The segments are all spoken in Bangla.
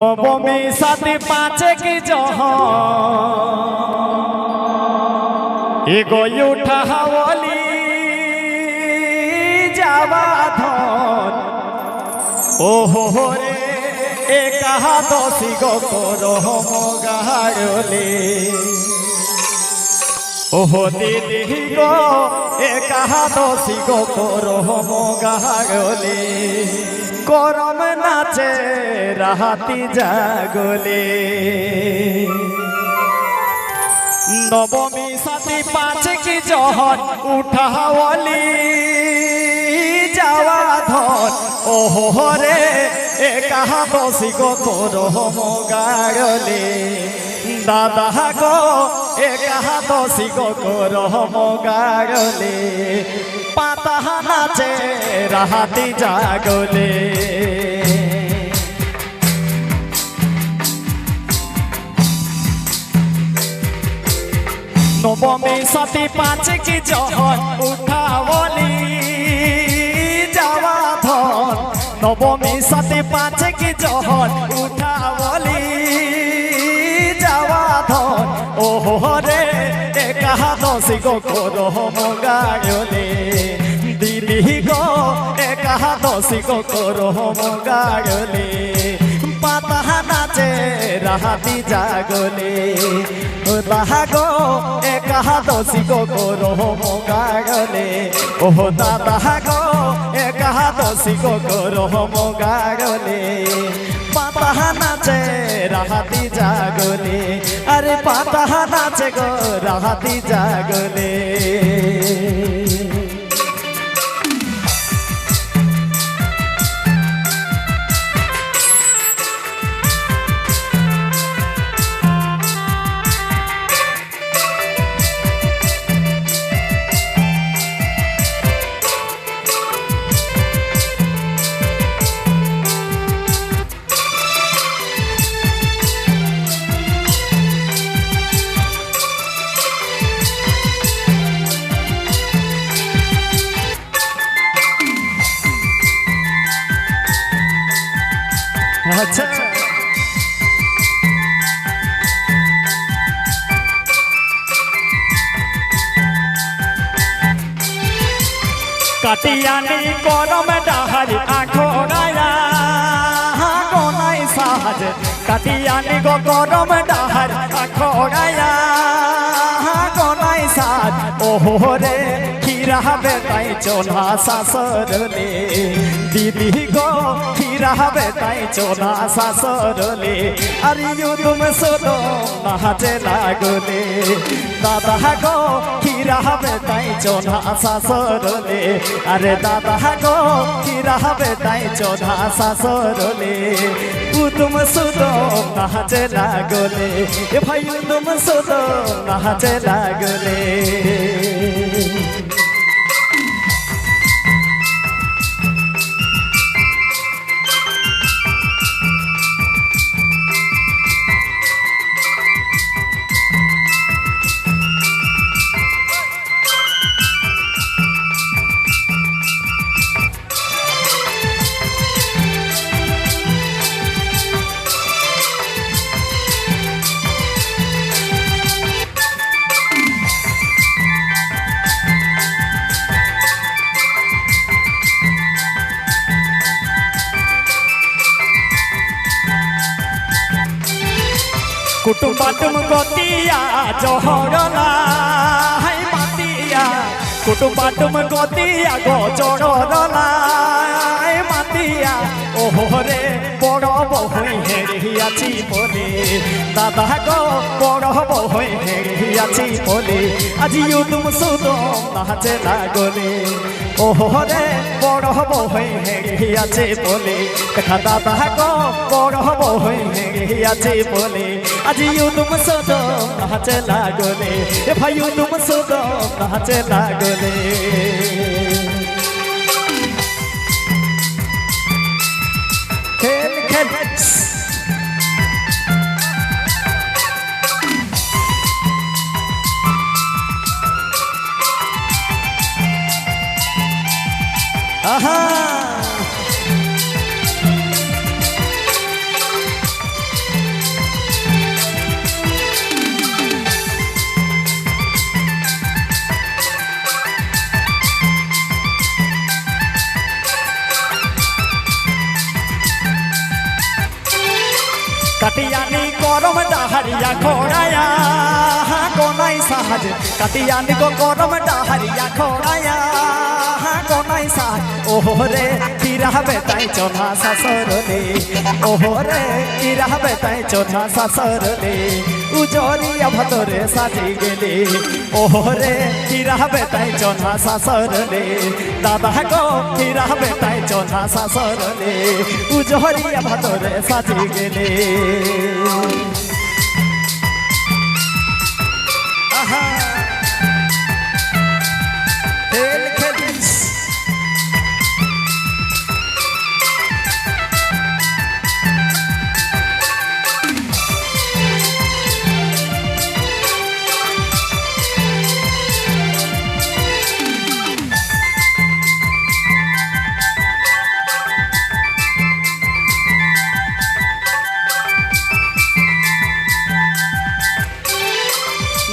বমি সাথে পাঁচে কি জহ এগোই উঠা হাওয়ালি যাবা ধন ওহো রে একাদশী গরহ গাড়লে ওহো দিদি গো একাদশী গরহ গাড়লে গরম নাচে রাহাতি জাগলে নবমী সাথী পাঁচে কি জহন উঠাওয়ালি যাওয়া ধন ওহো রে একাদশী গরহ গাড়লে দাদা গো একাদশী গরহ গাড়লে পাতা নাচে রাহাতি জাগলে নবমী সাথী পাঁচে কি জহন উঠাওয়ালি যাওয়া ধন নবমী সাথী পাঁচে কি জহন উঠাওয়ালি যাওয়া ধন ওহো রে একাদশী গরহ গাড়লে দিদি গো একাদশী গরহ গাড়লে পাতা নাচে রাহাতি জাগলে দাদা গো একাদশী গরহ গাড়লে ওহো দাদা গো একাদশী গরহ গাড়লে পাতা নাচে রাহাতি জাগলে আরে পাতা নাচে গো রাহাতি জাগলে আচ্ছা কাটিয়ানি করম ডাহারি আখড়ায়া গনাই সাহাজ কাটিয়ানি গো করম ডাহারি আখড়ায়া গনাই সাহাজ ওহো রে খিরা বেটাই চোলা শাসরলে দিদি গো খিরা বেটাই চোলা শাসরলে আর ইউদুম সদো নাচে লাগলে দাদা গো খিরা বেটাই চোলা শাসরলে আরে দাদা গো খিরা বেটাই চোলা শাসরলে উদুম সদো নাচে লাগলে এ ভাই উদুম সদো নাচে লাগলে কুটুম বাটুম গতিয়া জহরলা হাই মাতিয়া কুটুম বাটুম গতিয়া গজরলা হাই মাতিয়া ওহো রে বড় বহই হেরিয়াছি বলে দাদা গো বড় বহই হেরিয়াছি বলে আজি উদুম সুদম নাচে লাগলে ওহো রে বড় বহই হেরিয়াছে বলে দেখা দাদা গো বড় বহই হেরিয়াছে বলে আজি উদুম সুদম নাচে লাগলে এ ভাই উদুম সুদম নাচে লাগলে খেল খেল আহা কাটিয়ানি গরম ডাহারিয়া খোড়ায়া কোনাই সাহাজ কাটিয়ানি গো গরম ডাহারিয়া খোড়ায়া কোনাই সাহাজ ওহরে কিরাবে তাই চোনা শাসরলে ওহরে কিরাবে তাই চোনা শাসরলে উজরিয়া ভতরে সাজি গেলে ওহরে কিরাবে তাই চোনা শাসরলে দাদা গো কিরাবে তাই চোনা শাসরলে উজরিয়া ভতরে সাজি গেলে আহা খেল খেল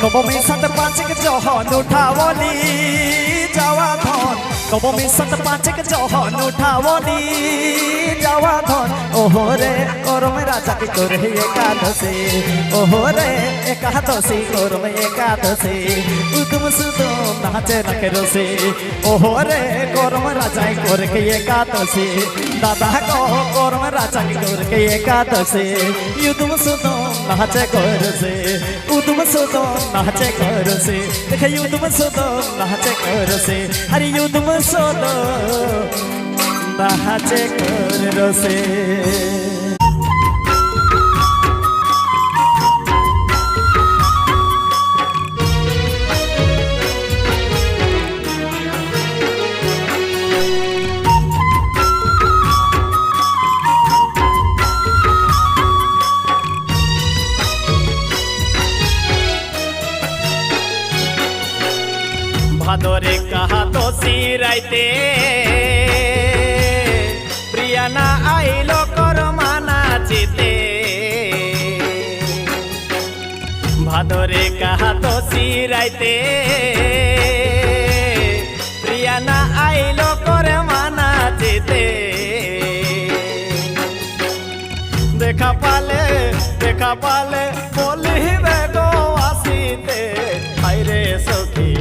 নবমী সাত পাঁচক জহন উঠাবলি যাওয়া ধন নবমী সাত পাঁচক জহন উঠাবলি যাওয়া ধন ওহরে করম রাজা কি করে একাদশী ওহরে একাদশী করম একাদশী উদম সুদম নাচে নাকে রসে ওহরে করম রাজা করে একাদশী দাদা গো করম রাজা কি করে একাদশী উদম সুদম নাচে করছে উদম সুদম নাচে করছে দেখে উদম সুদম নাচে করছে আরে উদম সুদম নাচে করছে ভাদরে কাহা তো সিরাইতে প্রিয়া না আইলো করমা নাচিতে ভাদরে কাহা তো সিরাইতে প্রিয়া না আইলো করমা নাচিতে দেখা পালে বলিবে গো আসিতে হাইরে সখী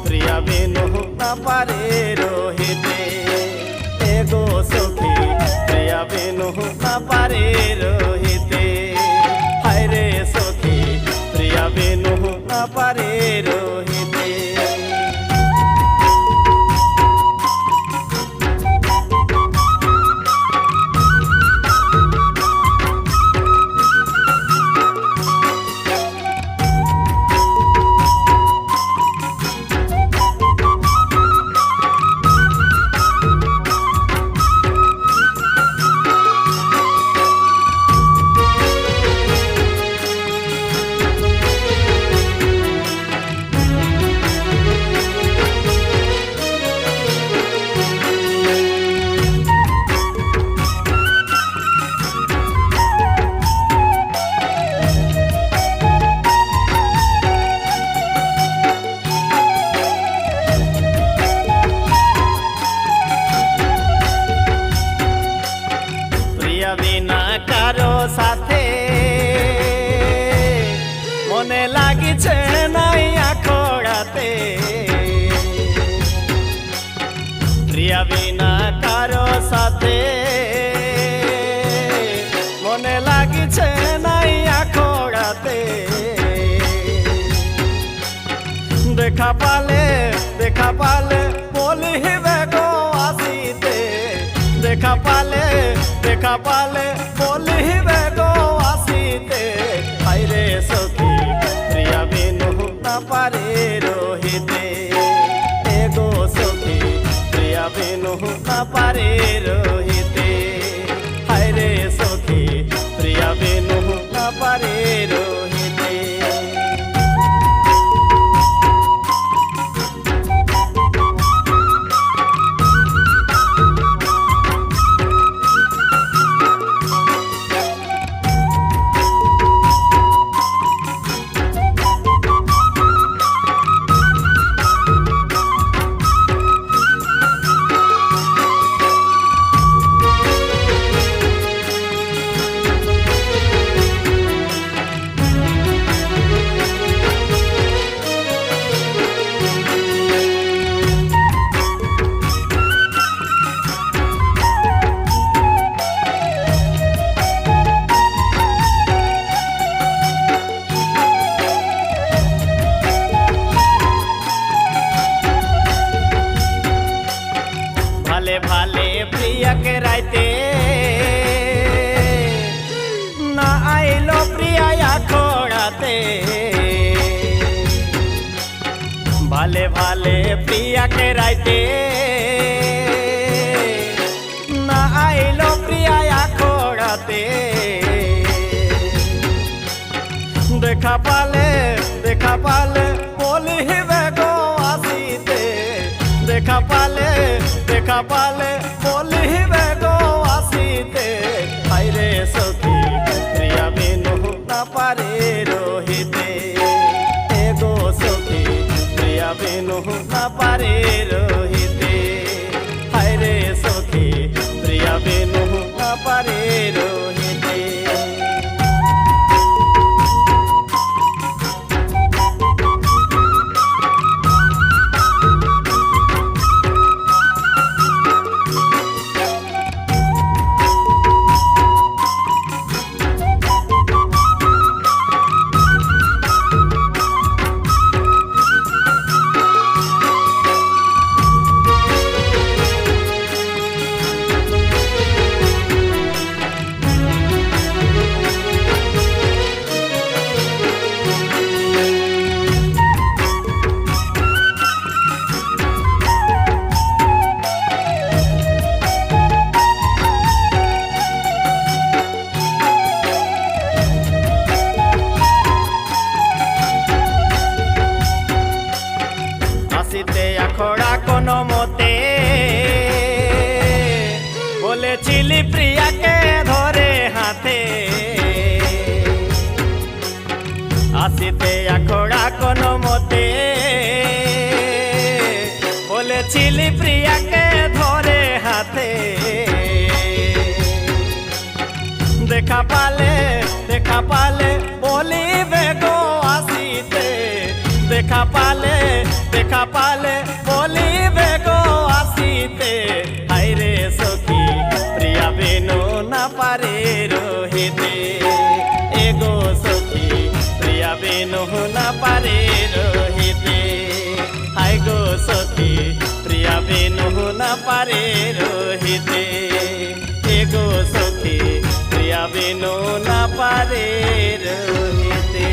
প্রিয়া বিনু না পারে রহিতে এগো সখী প্রিয়া বিনু না পারে রহিতে হায়রে সখী প্রিয়া বিনু না পারে রহিতে বিনা কারো সাথে মনে লাগিছে নাই আখড়াতে প্রিয়া বিনা কারো সাথে মনে লাগিছে নাই আখড়াতে দেখা পালে বলিবে গো আসিতে দেখা পালে বলিবে গো আসিতে হায়রে সখী প্রিয়া বিনু না পারে রহিতে এগো সখী প্রিয়া বিনু না পারে রহিতে হায়রে সখী প্রিয়া বিনু না পারে রহিতে আইলো প্রিয়া খোড়াতে ভালে ভালে প্রিয়াকে রাইতে না আইলো প্রিয়া খোড়াতে দেখা পালে বলিবে গো আসিতে দেখা পালে বলিবে গো আসিতে আইরে সখী প্রিয়া বিনু না পারে রহিতে এ গো সখী প্রিয়া বিনু না পারে রহিতে আইরে সখী প্রিয়া বিনু না পারে রহিতে খোড়া কোনো মতে বলেছিলি প্রিয়াকে ধরে হাতে আসিতে খোড়া কোনো মতে বলেছিলি প্রিয়াকে ধরে হাতে দেখা পালে বলিবে গো আসিতে দেখা পালে বলিবে গো আসিতে হাইরে সখী প্রিয়া বিনু না পারে রহিতে এ গো সখী প্রিয়া বিনু না পারে রহিতে হাই গো সখী প্রিয়া বিনু না পারে রহিতে এ গো সখী প্রিয়া বিনু না পারে রহিতে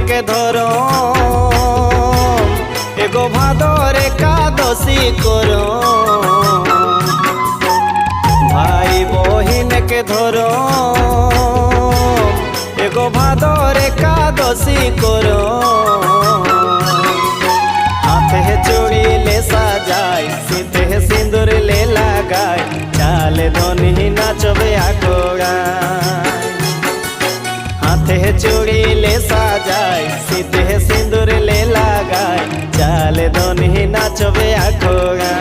के धरो एगो भादर एकादशी करो भाई बहिन के धरो एगो भादर एकादशी करो हाथे चूड़ी ले सजाय सीते सिंदूर ले लगाय चाल धनी नाचबे आकोड़ा हाथे चूड़ी ले सजाय सीते सिंदूर ले लगाय चाल धनी नाचबे आखोड़ा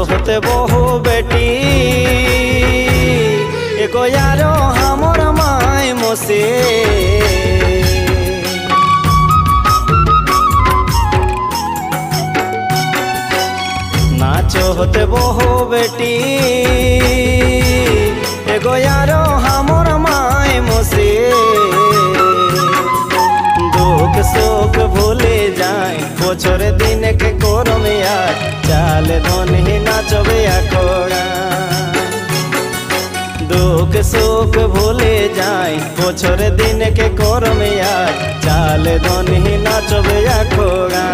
होते बहु बेटी एगो यारो हमर माय मोसे नाचो होते बहु बेटी एगो यारो हमर माय मोसे दुख सुख भूले जाए बछर दिन के करम यार चाल धनी नाचबे आखोड़ा दुख सुख भूले जाए बछर दिन के करम यार चाल धनी नाचबे आखोड़ा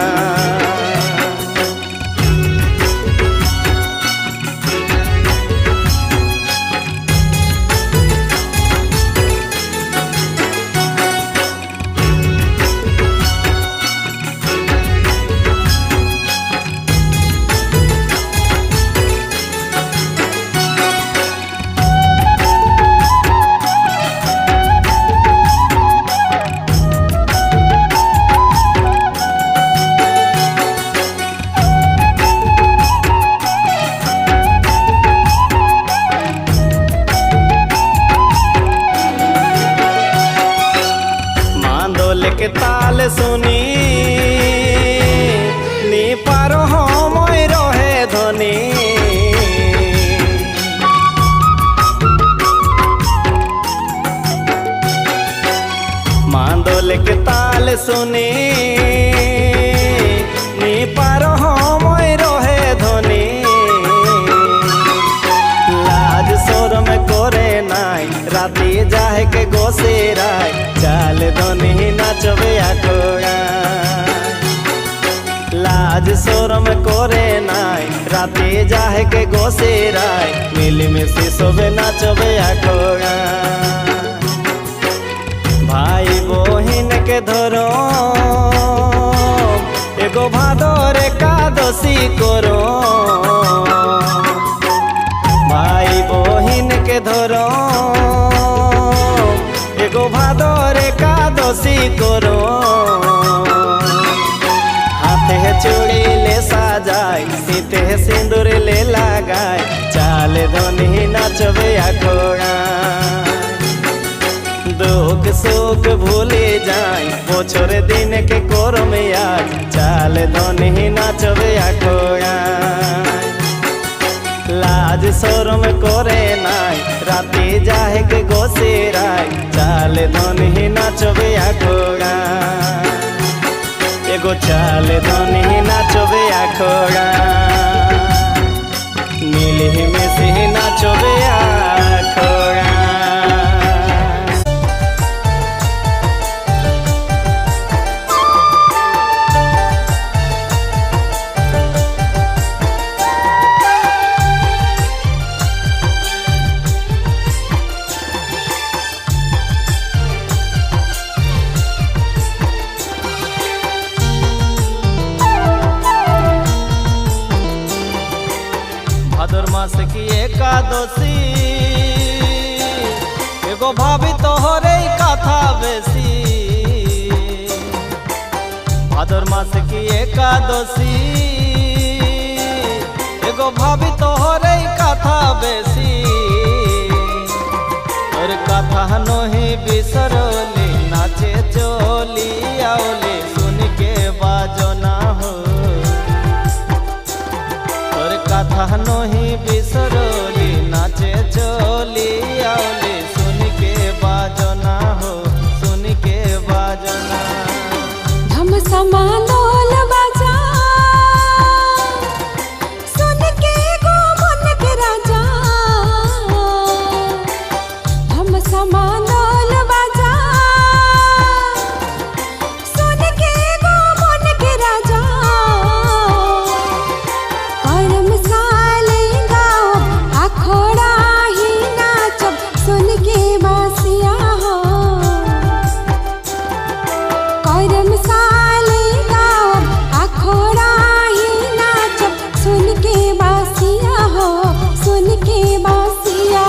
গালে শুনি নি পার সময় রহে ধনী লাজ শরম করে নাই রাতি যাহেকে গোসে রায় চাল ধনী নাচবে আকড়া লাজ শরম করে নাই রাতে যাহেকে গোসে রায় মিলিমিশি সবে নাচবে আকড়া ভাই বহিনকে ধরো এগো ভাদর একাদশী করো ভাই বহিনকে ধরো এগো ভাদর একাদশী করো হাতে চুড়ি লে সাজায় শীতে সিঁদুর লে লাগায় চাল ধনী নাচবে আকড়া দুঃখ সুখ ভুলে যাই বছর দিন के করম আজ চাল ধনী নাচবে আকড়া লাজ শরম করে নাই রাতে যাহেকে গোসে রায় চাল ধনী নাচবে আকড়া এগো চাল ধনী নাচবে আকড়া মিলি মিশি নাচবে আকড়া भादर मास की एकादशी एगो भाभी तोहरे कथा बेसी भादर मास की एकादशी एगो भाभी तोहरे कथा बेसी और कथा नही बिसरली नाचे चली आओली सुन के बाजो ना हो कथा नही बिसरली नाचे चली आओली सुन के बाजना हो सुन के बाजना हम समालोल बाजा सुन के गो मन के राजा हम समालोल बाजा सुन के गो मन के राजा करम साले गाओ अखोड़ा ही नाचब सुन के बासिया हो करम साले गाओ अखोड़ा ही नाचब सुन के बासिया हो सुन के बासिया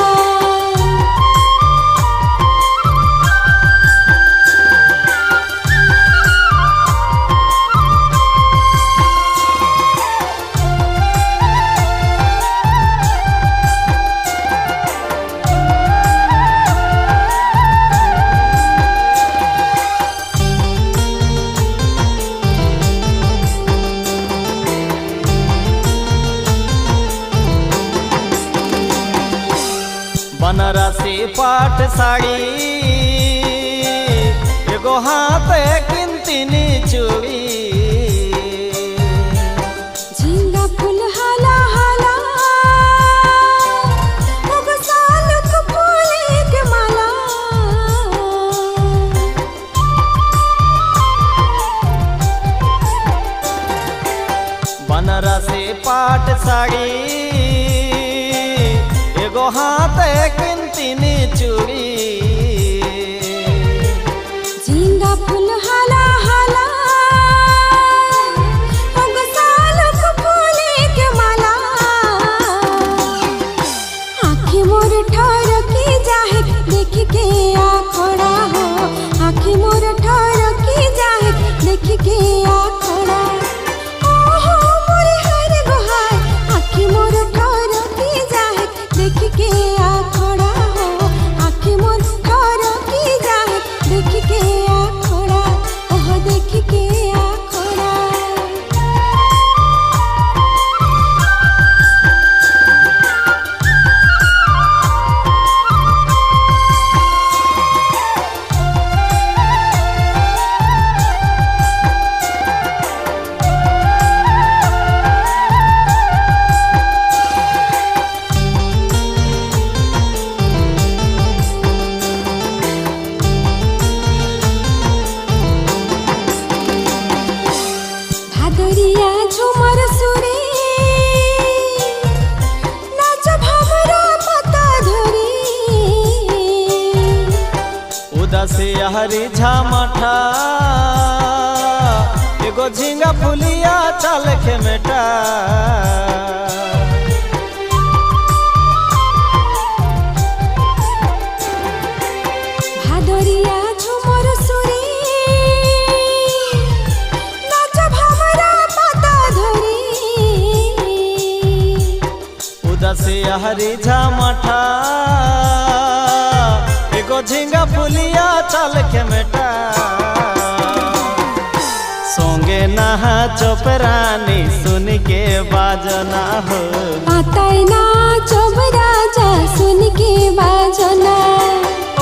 बनारसी पाट साड़ी एगो हाथ किंतिनी चूड़ी झींगा फूल हाला हाला एगो सालुक फूल के माला बनारसी पाट साड़ी एगो हाथ किंतिनी चूड़ी झींगा फूल हाला हाला एगो सालुक फूल के माला आँखी मोर ठहर की जाहे देख के आखड़ा हो आँखी मोर ठहर की जाहे देख के आखड़ा ओहो मोर हर गुहार आँखी मोर ठहर की जाहे देख के आखड़ा हो उदासी हरी झामाठा एगो झींगा फुलिया चाल खेमेटा भादरिया झुमर सुरी नाचब हमरा पाता धरी उदासी हरी झामाठा एगो झींगा फुलिया चाल खेमेटा सोंगे नहा चोपरानी सुन के बाजना हो पाताई नाचब राजा सुन के बाजना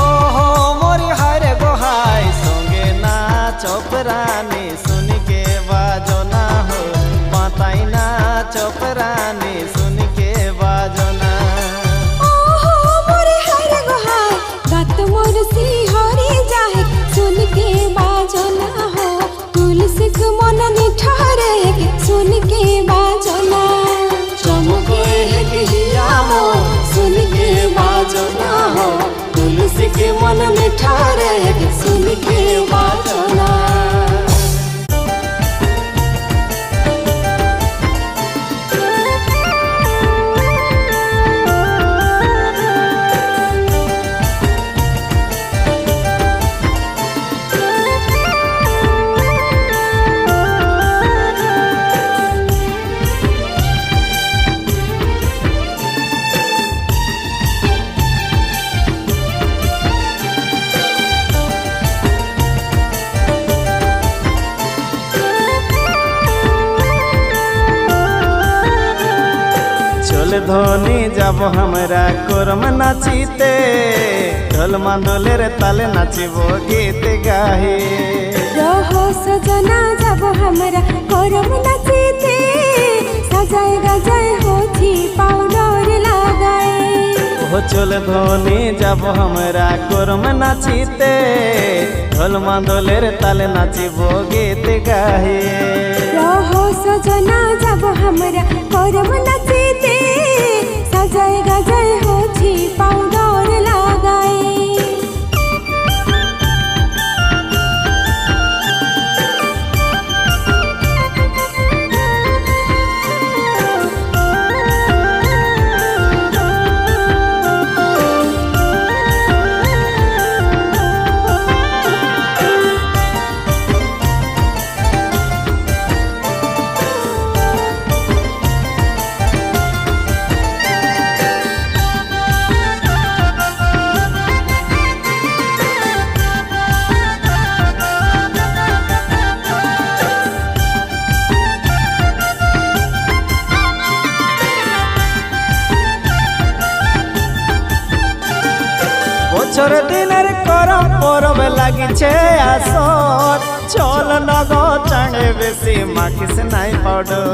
ओहो मोरी हरे गोहाय सोंगे ना चोपरानी सुन के बाजना हो पाताई ना चोपरानी सुन के बाजना ओहो मोर हर गोहाय गात मोर सिहरी जाहे सुन के बाजना हो तुलसी के मन निठारे सुन के बाजना चमके है हिया मोर सुन के बाजना हो तुलसी के मन निठारे सुन के बाजना चल धोनी जब हमरा कोरम नाचीते ढोल मांदोलेर ताले नाचिबो गीत गाही रहो सजना जब हमरा करम नचीते सजाए गजाए होती पाउडर लगाए ओ चल धोनी जब हमरा कोरम नाचीते ढोल मांदोलेर ताले नाचिबो गीत गाही रहो सजना जब हमरा करम नचीते सजाए गजाए होती पाउडर लगाए বছর দিনের করম পরবে লাগিছে আসর চল নগ চাঁড়ে বেশি মাখিস নাই পাউডার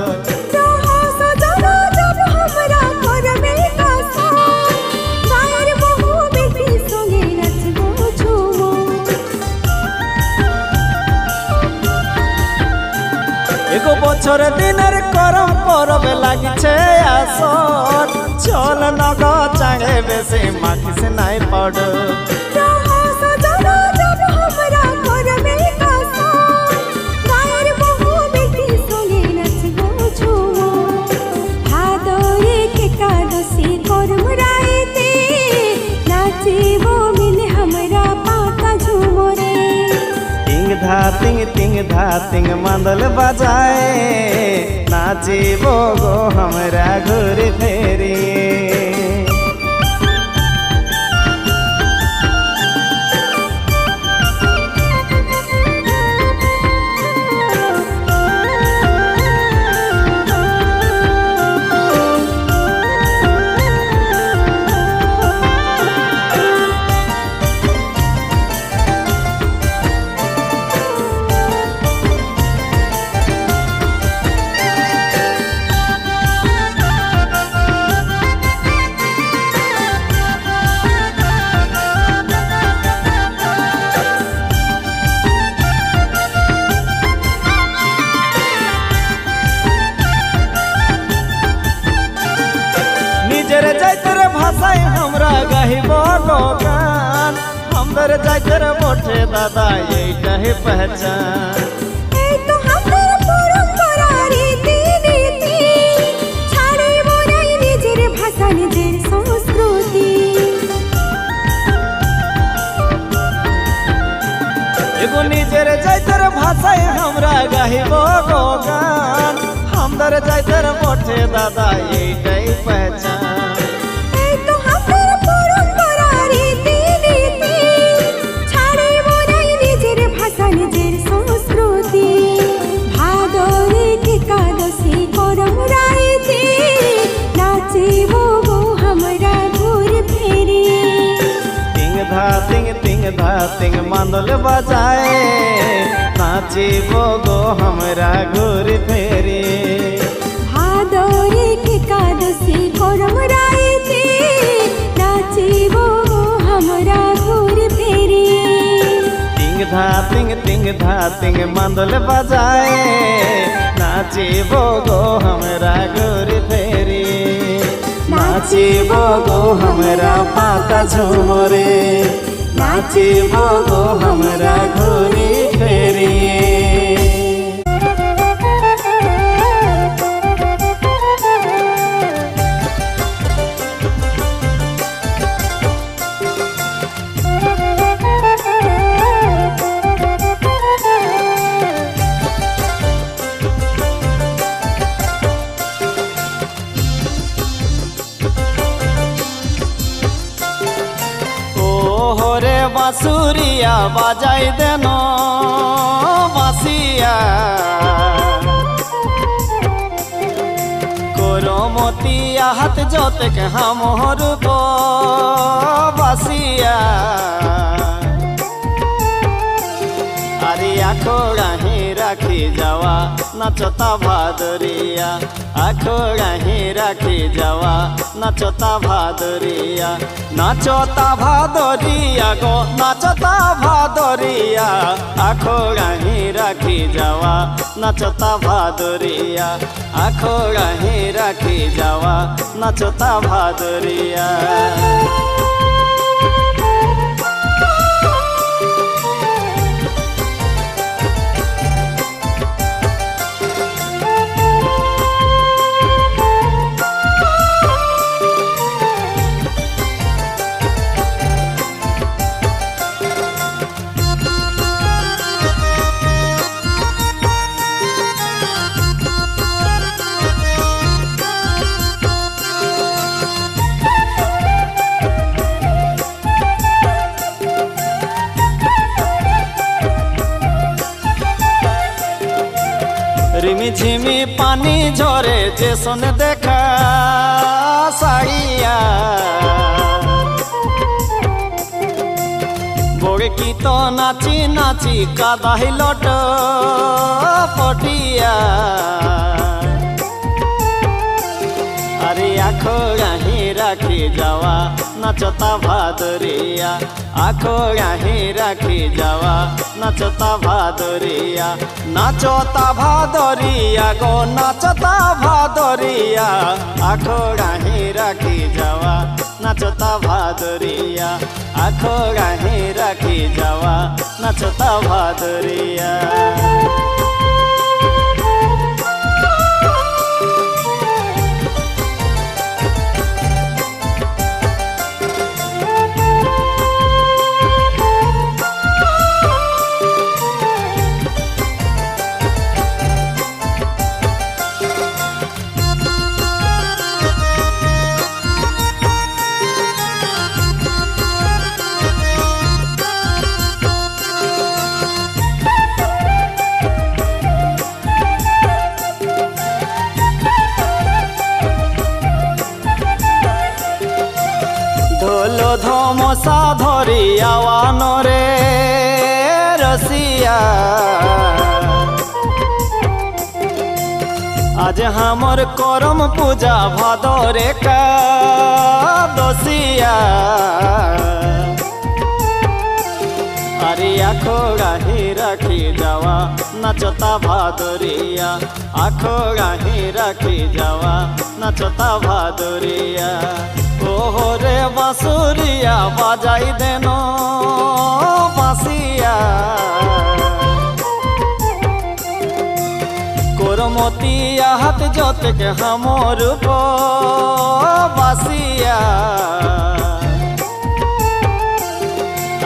रहो सजना जब हमरा करमे कसम गायर बहु बेटी संगे नचबो झूमो एगो বছর দিনের করম পরবে লাগিছে আসর চল নগ চাঁড়ে বেশি মাখিস নাই পাউডার रहो सजना जब हमरा करमे कसम गायर बहु बेटी संगे नचबो झूमो भादोरे के कादसी करम राइते नाचिबो मिले हमरा पाता झूमरे तिंग धा तिंग मांदल बजाए नाचिबो गो हमरा घूर फेरी हमदर जाइतर बोठे दादा এইটা হে पहचान এই তো আমাদের পরম্পরা রীতি নীতি ছাড়িব নাই নিজের ভাষা নিজের সংস্কৃতি एगो निजेर जाइतर भाषाय हमरा गाहिब गो गान हमदर जाइतर बोठे दादा এইটাই पहचान এই তো আমাদের পরম্পরা রীতি নীতি ছাড়িব নাই নিজের ভাষা নিজের সংস্কৃতি ভাদরে একাদশী করম রাইতে নাচিব গো हमरा ঘুর ফেরি तिंग धा तिंग मांदल बजाए नाचिबो गो हमरा घूरी फेरी ভাদরে একাদশী করম রাইতে নাচিব গো हमरा ঘুর ফেরি तिंग धा तिंग मांदल बजाए नाचिबो गो हमरा घूरी फेरी नाचिबो गो हमरा पाता झुमरे नाचिबो गो हमरा घूरी फेरी ওরে বাঁশুরিয়া বাজাই দেন বাঁশিয়া করমতিয়া হাত যতেক হামর বাসিয়া আরে আখড়াহি রাখি যাওয়া নাচতা ভাদরিয়া আখড়াহি রাখি যাওয়া নাচতা ভাদরিয়া নাচতা ভাদরিয়া গো নাচতা ভাদরিয়া আখড়াহি রাখি যাওয়া নাচতা ভাদরিয়া আখড়াহি রাখি যাওয়া নাচতা ভাদরিয়া रिमी झिमी पानी झरे जेसन देखा साड़िया बोरे की तो नाची नाची कादाही लट पटिया अरे आखड़ाही राखी जावा नाचता भादरिया आखड़ाही राखी जावा नाचता भादरिया नाचता भादरिया गो नाचता भादरिया आखड़ाही राखी जावा नाचता भादरिया आखड़ाही राखी जावा नाचता भादरिया ঢোল ধমসা ধরি আওয়ানরে রসিয়া আজ हमर करम पूजा भादरे का दसिया अरे आखड़ाही राखी जावा नाचता भादरिया आखड़ाही राखी जावा नाचता भादरिया ओहो रे बांसुरिया बाजाई देनो যতকে হামর বাসিয়া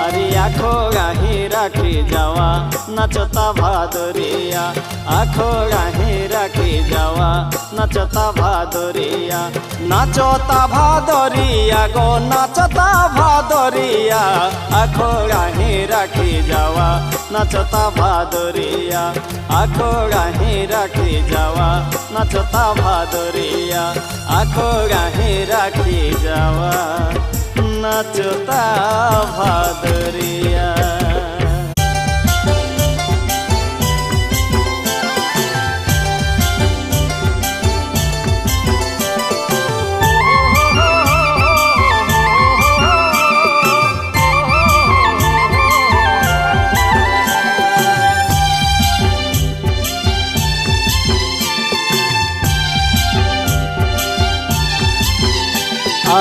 আরে আখো গাহি রাখি যাওয়া নাচতা ভাদরিয়া আখো গাহি রাখি যাওয়া নাচতা ভাদরিয়া নাচতা ভাদরিয়া গো নাচতা ভাদরিয়া আখো গাহি রাখি যাওয়া নাচতা ভাদরিয়া আখো গাহি রাখি যাওয়া নাচতা ভাদরিয়া আখো গাহি রাখি যাওয়া নাচতা ভাদরিয়া।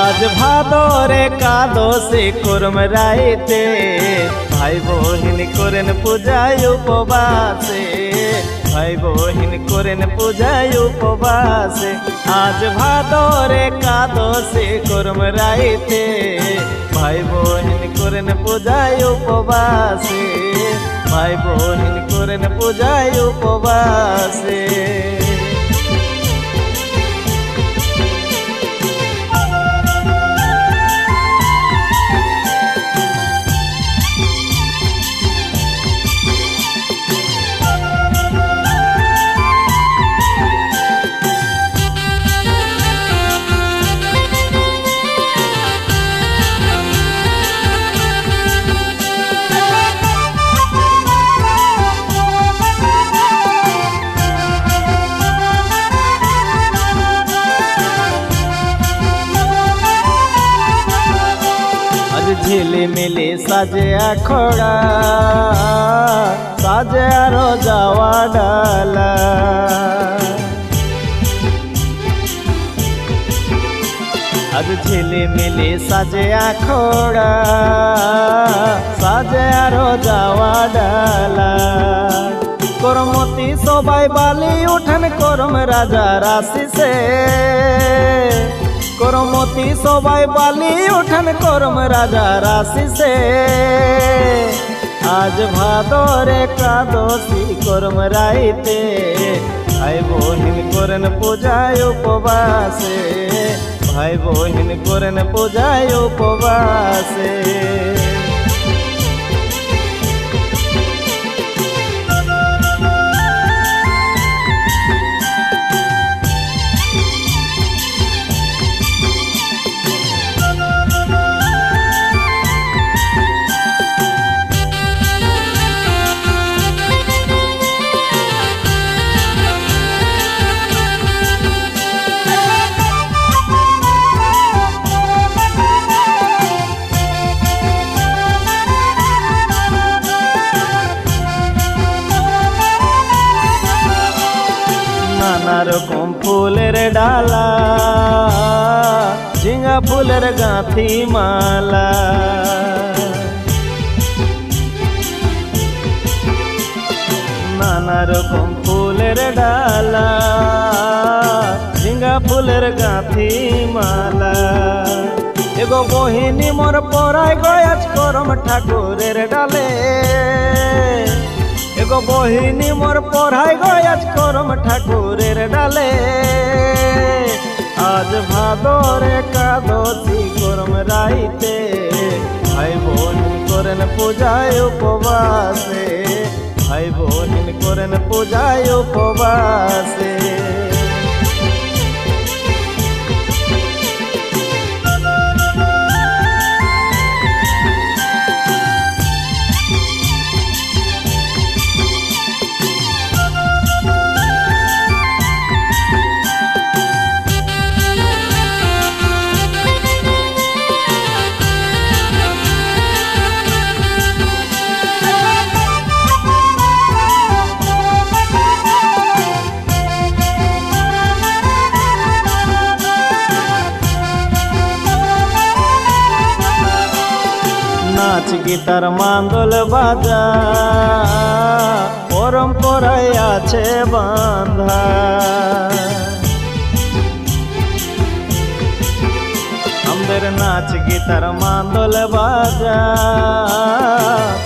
আজ ভাদরে কাদশে কুরম রাইতে ভাই বহিন করেন পূজায় উপবাসে ভাই বহিন করেন পূজায় উপবাসে আজ ভাদরে কাদশে কুরম রাইতে ভাই বহিন করেন পূজায় উপবাসে ভাই বহিন করেন পূজায় উপবাসে। ঝিলিমিলি সাজে আখড়া সাজে আরো যাওয়া ডালা আজ ঝিলিমিলি সাজে আখড়া সাজে আরো যাওয়া ডালা করমতি সবাই বালি উঠেন করম রাজা রাশিসে করমতি সবাই বালি উঠেন করম রাজা রাশিসে আজ ভাদরে কাদশী করম রাইতে ভাই বহিন করেন পূজায় উপবাসে ভাই বহিন করেন পূজায় উপবাসে। নানা রকম ফুলের ডালা ঝিঙ্গা ফুলের গাঁথি মালা নানা রকম ফুলের ডালা ঝিঙ্গা ফুলের গাঁথি মালা এগো বহিনী মোর পরায় গয়াজ করম ঠাকুরের ডালে এগো বহিনী মোর পড়াই গয়াজ করম ঠাকুরের ডালে আজ ভাদরে কাদশী করম রাইতে ভাই বহিন করেন পূজায় উপবাসে ভাই বহিন করেন পূজায় উপবাসে। নাচ গীতার মান্দল বাজা পরম্পরায় আছে বাঁধা আমাদের নাচ গীতার মান্দল বাজা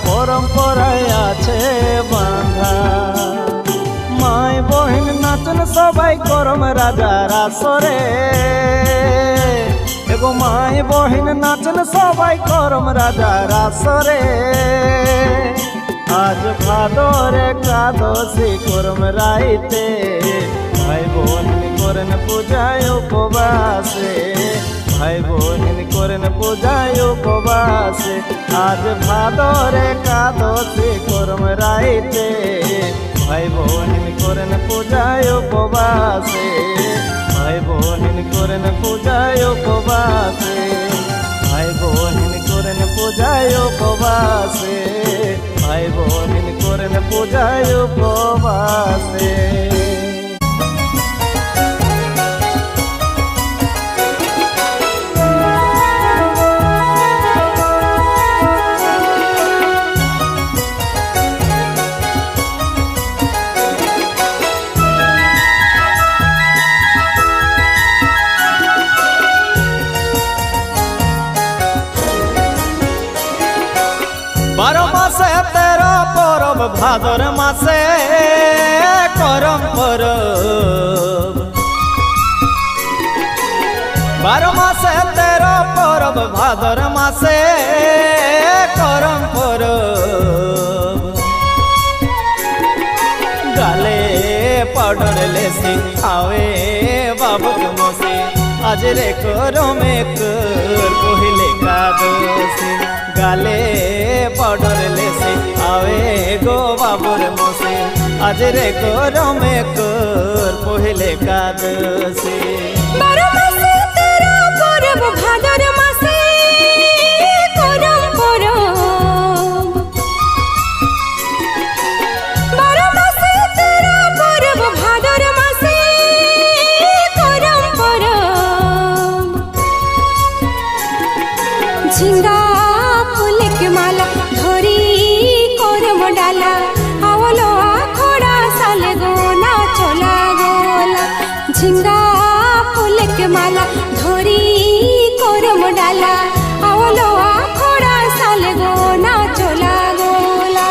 পরম্পরায় আছে বাঁধা। মাই বহিন নাচন সবাই করম রাজার আসরে, এগো মাই বহিন নাচন সবাই করম রাজার আসরে। আজ ভাদরে একাদশী করম রাইতে, ভাই বোন করেন পূজায় উপবাসে, ভাই বোন করেন পূজায় উপবাসে। আজ ভাদরে একাদশী করম রাইতে, ভাই বোন করেন পূজায় উপবাসে, ভাই বোন করেন পূজায় উপবাসে, ভাই বোন করেন পূজায় উপবাসে, ভাই বোন করেন পূজায় উপবাসে। বারো মাসে তেরো পরব, ভাদর মাসে করম পরব। বারো মাসে তেরো পরব, ভাদর মাসে করম পরব। গালে পাউডার লেসি খাওয়ে বাবুক মসি, আজ রে করমে কর কহিলে কাদোসি। গালে পাউডার লেসি আওয়ে গো বাবুর মসি, আজ রে করমে কর কহিলে কাদোসি। বারো মাসে তেরো পরব, ভাদর মাসে করম পরব। বারো মাসে তেরো পরব, ভাদর মাসে করম পরব। ঝিঙ্গা ফুলকে মালা ধরি করম ডালা, আওলো আখড়া সালে গো না চলা গোলা। ঝিঙ্গা ফুলকে মালা ধরি করম ডালা, আওলো আখড়া সালে গো না চলা গোলা।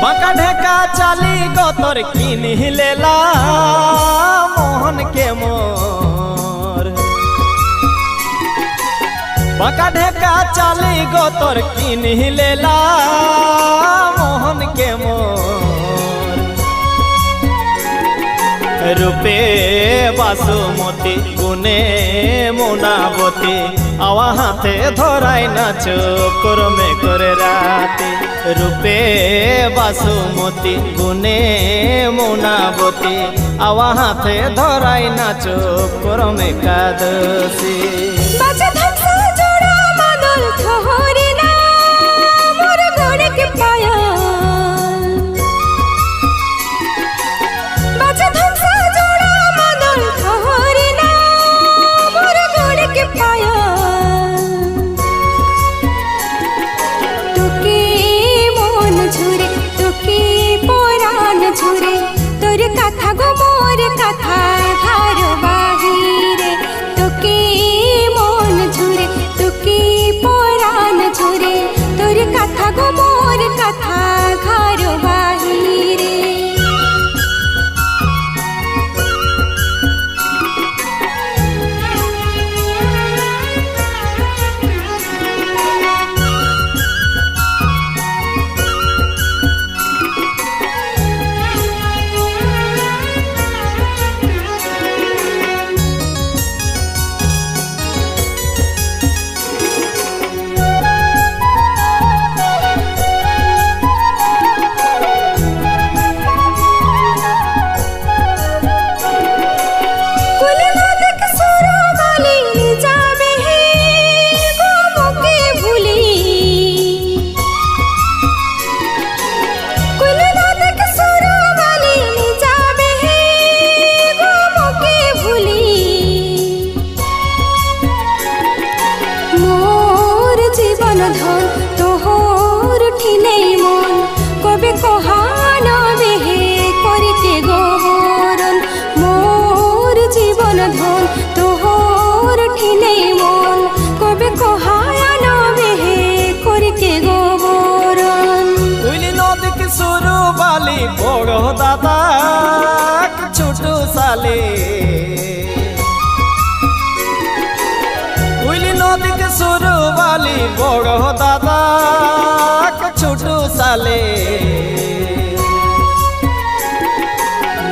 বাঁকা ঢেকা চালি গতর কিনি লেলা মোহন কে মোর। বাঁকা ঢেকা চালি গতর কিনি লেলা মোহন কে মোর। রূপে বাসুমতি গুনে মোনাবতী, আওয়া হাতে ধরাই নাচ করমে করে রাতে। রূপে বাসুমতি গুনে মোনাবতী, আওয়া হাতে ধরাই নাচ করমে কাদসি। বাজে ধামসা জোড়া মাদল থহরে না মোর গড়কে পায়াল। বাজে ধামসা জোড়া মাদল থহরে না মোর গড়কে পায়াল। তোকে মন ঝুরে, তোকে পরাণ ঝুরে, তোর কথা গো মোর কথা ঘর বাহিরে। তোকে মন ঝুরে, তোকে পরাণ ঝুরে, তোর কথা গো মোর কথা ঘর বাহিরে। ধন তোহর ঠিনেই মন কবে কহান বেহে করিকে গোবরণ মোর জীবন ধন তোহর ঠিনেই মন কবে কহান বেহে করিকে গোবরণ উইলি নদীকে শুরু বালি বড় দাদা ছোট সালে উইলি নদীকে শুরু বালি বড় দাদা ছোট সালে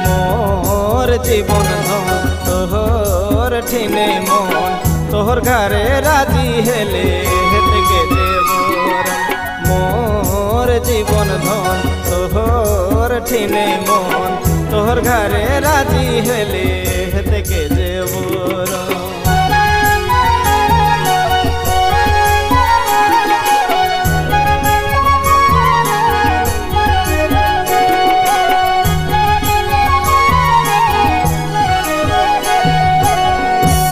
মোর জীবন ধন তোহর ঠিনে মন তোহর ঘরে রাজি হেলে হেতকে দেবর মোর জীবন ধন তোহর ঠিনে মন তোহর ঘরে রাজি হেলে হেতকে দেবর